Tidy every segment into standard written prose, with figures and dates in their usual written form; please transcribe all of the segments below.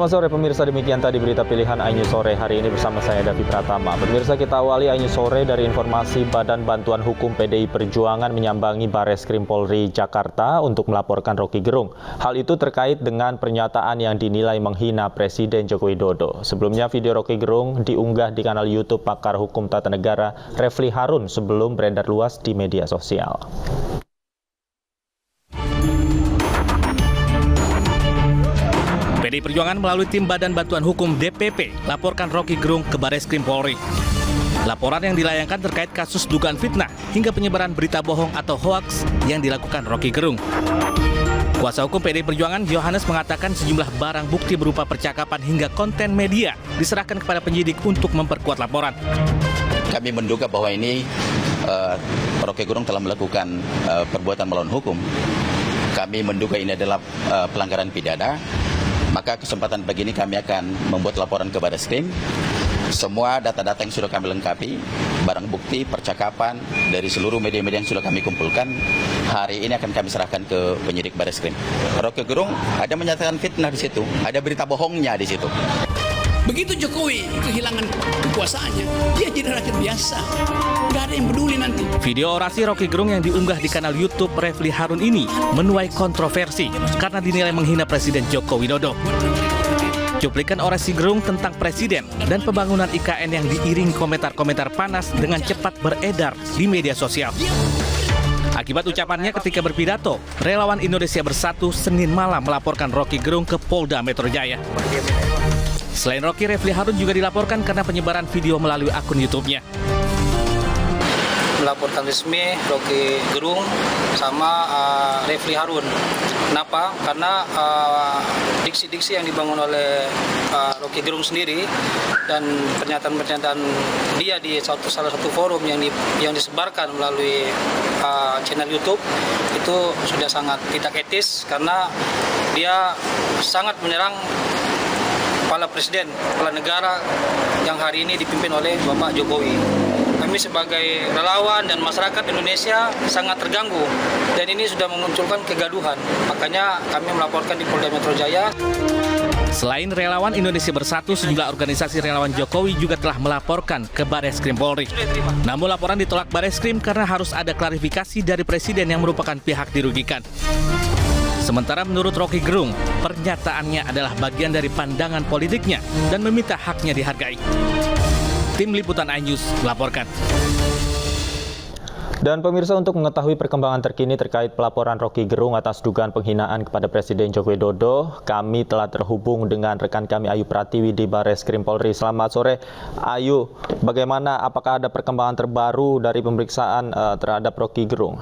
Selamat sore pemirsa, demikian tadi berita pilihan iNews sore hari ini bersama saya Davi Pratama. Pemirsa, kita awali iNews sore dari informasi Badan Bantuan Hukum PDI Perjuangan menyambangi Bareskrim Polri Jakarta untuk melaporkan Rocky Gerung. Hal itu terkait dengan pernyataan yang dinilai menghina Presiden Joko Widodo. Sebelumnya video Rocky Gerung diunggah di kanal YouTube pakar hukum tata negara Refli Harun sebelum beredar luas di media sosial. PDI Perjuangan melalui tim Badan Bantuan Hukum DPP laporkan Rocky Gerung ke Bareskrim Polri. Laporan yang dilayangkan terkait kasus dugaan fitnah hingga penyebaran berita bohong atau hoaks yang dilakukan Rocky Gerung. Kuasa hukum PDI Perjuangan Yohanes mengatakan sejumlah barang bukti berupa percakapan hingga konten media diserahkan kepada penyidik untuk memperkuat laporan. Kami menduga bahwa ini Rocky Gerung telah melakukan perbuatan melawan hukum. Kami menduga ini adalah pelanggaran pidana. Maka kesempatan begini kami akan membuat laporan ke Bareskrim. Semua data-data yang sudah kami lengkapi, barang bukti, percakapan dari seluruh media-media yang sudah kami kumpulkan, hari ini akan kami serahkan ke penyidik Bareskrim. Rocky Gerung ada menyatakan fitnah di situ, ada berita bohongnya di situ. Begitu Jokowi kehilangan kekuasaannya, dia jadi rakyat biasa. Nggak ada yang peduli nanti. Video orasi Rocky Gerung yang diunggah di kanal YouTube Refli Harun ini menuai kontroversi karena dinilai menghina Presiden Joko Widodo. Cuplikan orasi Gerung tentang Presiden dan pembangunan IKN yang diiringi komentar-komentar panas dengan cepat beredar di media sosial. Akibat ucapannya ketika berpidato, relawan Indonesia Bersatu Senin malam melaporkan Rocky Gerung ke Polda Metro Jaya. Selain Rocky, Refli Harun juga dilaporkan karena penyebaran video melalui akun YouTube-nya. Melaporkan resmi Rocky Gerung sama Refli Harun. Kenapa? Karena diksi-diksi yang dibangun oleh Rocky Gerung sendiri dan pernyataan-pernyataan dia di salah satu forum yang disebarkan melalui channel YouTube itu sudah sangat tidak etis karena dia sangat menyerang kepala presiden, kepala negara yang hari ini dipimpin oleh Bapak Jokowi. Kami sebagai relawan dan masyarakat Indonesia sangat terganggu dan ini sudah memunculkan kegaduhan. Makanya kami melaporkan di Polda Metro Jaya. Selain relawan Indonesia Bersatu, sejumlah organisasi relawan Jokowi juga telah melaporkan ke Bareskrim Polri. Namun laporan ditolak Bareskrim karena harus ada klarifikasi dari presiden yang merupakan pihak dirugikan. Sementara menurut Rocky Gerung, pernyataannya adalah bagian dari pandangan politiknya dan meminta haknya dihargai. Tim Liputan iNews melaporkan. Dan pemirsa, untuk mengetahui perkembangan terkini terkait pelaporan Rocky Gerung atas dugaan penghinaan kepada Presiden Joko Widodo, kami telah terhubung dengan rekan kami Ayu Pratiwi di Bareskrim Polri. Selamat sore, Ayu. Bagaimana, apakah ada perkembangan terbaru dari pemeriksaan terhadap Rocky Gerung?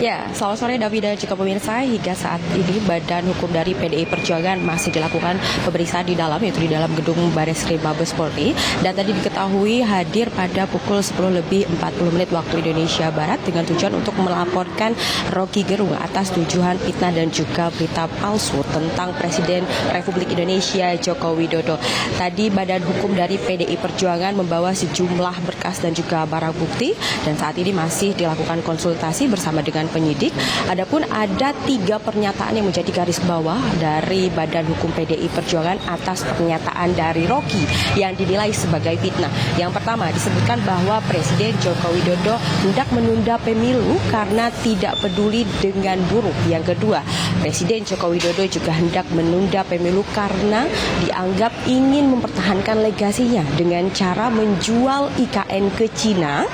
Ya, selamat sore Davi dan juga pemirsa. Hingga saat ini Badan Hukum dari PDI Perjuangan masih dilakukan pemeriksaan di dalam, yaitu di dalam gedung Bareskrim Mabes Polri. Dan tadi diketahui hadir pada pukul 10:40 waktu Indonesia Barat dengan tujuan untuk melaporkan Rocky Gerung atas tuduhan fitnah dan juga berita palsu tentang Presiden Republik Indonesia Joko Widodo. Tadi Badan Hukum dari PDI Perjuangan membawa sejumlah berkas dan juga barang bukti dan saat ini masih dilakukan konsultasi bersama dengan penyidik. Adapun ada 3 pernyataan yang menjadi garis bawah dari Badan Hukum PDI Perjuangan atas pernyataan dari Rocky yang dinilai sebagai fitnah. Yang pertama disebutkan bahwa Presiden Joko Widodo hendak menunda pemilu karena tidak peduli dengan buruh. Yang kedua, Presiden Joko Widodo juga hendak menunda pemilu karena dianggap ingin mempertahankan legasinya dengan cara menjual IKN ke Cina,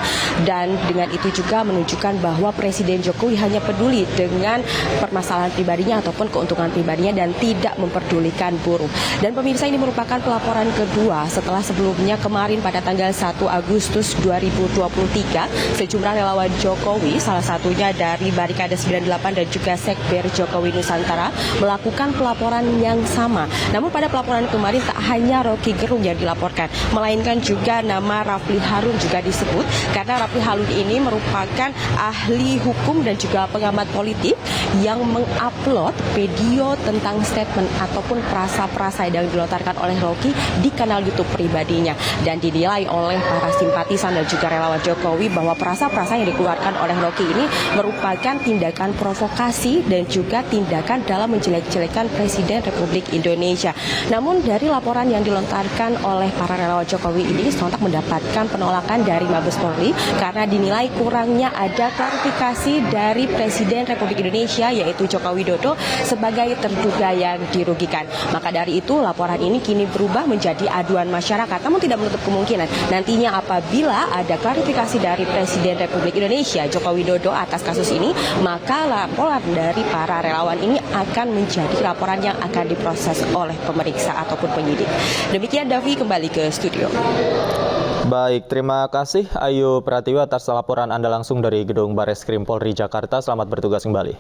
dan dengan itu juga menunjukkan bahwa Presiden Jokowi hanya peduli dengan permasalahan pribadinya ataupun keuntungan pribadinya dan tidak memperdulikan buruh. Dan pemirsa, ini merupakan pelaporan kedua setelah sebelumnya kemarin pada tanggal 1 Agustus 2023 sejumlah relawan Jokowi, salah satunya dari Barikade 98 dan juga Sekber Jokowi Nusantara melakukan pelaporan yang sama. Namun pada pelaporan kemarin tak hanya Rocky Gerung yang dilaporkan, melainkan juga nama Refli Harun juga disebut karena Refli Harun ini merupakan ahli hukum dan dan juga pengamat politik yang mengupload video tentang statement ataupun frasa-frasa yang dilontarkan oleh Rocky di kanal YouTube pribadinya, dan dinilai oleh para simpatisan dan juga relawan Jokowi bahwa frasa-frasa yang dikeluarkan oleh Rocky ini merupakan tindakan provokasi dan juga tindakan dalam menjelek-jelekan Presiden Republik Indonesia. Namun dari laporan yang dilontarkan oleh para relawan Jokowi ini sontak mendapatkan penolakan dari Mabes Polri karena dinilai kurangnya ada klarifikasi dari Presiden Republik Indonesia yaitu Joko Widodo sebagai terduga yang dirugikan. Maka dari itu laporan ini kini berubah menjadi aduan masyarakat, namun tidak menutup kemungkinan nantinya apabila ada klarifikasi dari Presiden Republik Indonesia Joko Widodo atas kasus ini, maka laporan dari para relawan ini akan menjadi laporan yang akan diproses oleh pemeriksa ataupun penyidik. Demikian Davi, kembali ke studio. Baik, terima kasih Ayu Pratiwi atas laporan Anda langsung dari Gedung Bareskrim Polri Jakarta. Selamat bertugas kembali.